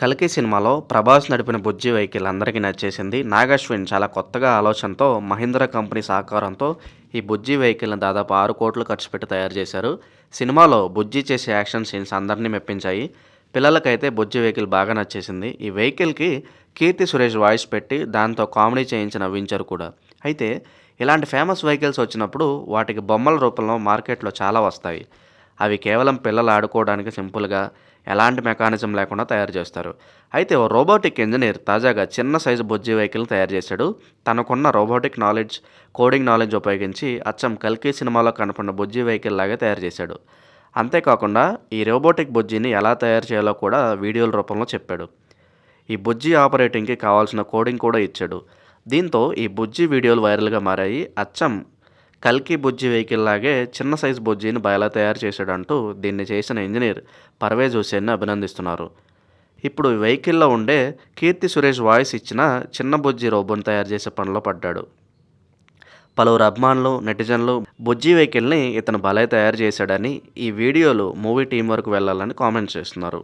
'కల్కి' సినిమాలో ప్రభాస్ నడిపిన బుజ్జి వెహికల్ అందరికీ నచ్చేసింది. నాగశ్విన్ చాలా కొత్తగా ఆలోచనతో మహీంద్రా కంపెనీ సహకారంతో ఈ బుజ్జి వెహికల్‌ని దాదాపు 6,00,00,000 ఖర్చు పెట్టి తయారు చేశారు. సినిమాలో బుజ్జి చేసే యాక్షన్ సీన్స్ అందరిని మెప్పించాయి. పిల్లలకైతే బుజ్జి వెహికల్ బాగా నచ్చేసింది. ఈ వెహికల్‌కి కీర్తి సురేష్ వాయిస్ పెట్టి దాంతో కామెడీ చేయించి నవ్వించారు కూడా. అయితే ఇలాంటి ఫేమస్ వెహికల్స్ వచ్చినప్పుడు వాటికి బొమ్మల రూపంలో మార్కెట్‌లో చాలా వస్తాయి. అవి కేవలం పిల్లలు ఆడుకోవడానికి సింపుల్‌గా ఎలాంటి మెకానిజం లేకుండా తయారు చేస్తారు. అయితే ఓ రోబోటిక్ ఇంజినీర్ తాజాగా చిన్న సైజు బుజ్జి వెహికల్‌ని తయారు చేశాడు. తనకున్న రోబోటిక్ నాలెడ్జ్, కోడింగ్ నాలెడ్జ్ ఉపయోగించి అచ్చం 'కల్కి' సినిమాలో కనపడిన బుజ్జి వెహికల్ లాగే తయారు చేశాడు. అంతేకాకుండా ఈ రోబోటిక్ బుజ్జిని ఎలా తయారు చేయాలో కూడా వీడియోల రూపంలో చెప్పాడు. ఈ బుజ్జి ఆపరేటింగ్‌కి కావాల్సిన కోడింగ్ కూడా ఇచ్చాడు. దీంతో ఈ బుజ్జి వీడియోలు వైరల్‌గా మారాయి. అచ్చం 'కల్కి' బుజ్జి వెహికల్ లాగే చిన్న సైజు బుజ్జిని ఎలా తయారు చేశాడంటూ దీన్ని చేసిన ఇంజినీర్ పర్వేజ్ హుసేన్‌ని అభినందిస్తున్నారు. ఇప్పుడు ఈ వెహికల్‌లో ఉండే కీర్తి సురేష్ వాయిస్ ఇచ్చిన చిన్న బుజ్జి రోబోని తయారు చేసే పనిలో పడ్డాడు. పలువురు అభిమానులు, నెటిజన్లు బుజ్జి వెహికల్‌ని ఇతను భలే తయారు చేశాడని, ఈ వీడియోలు మూవీ టీమ్ వరకు వెళ్ళాలని కామెంట్స్ చేస్తున్నారు.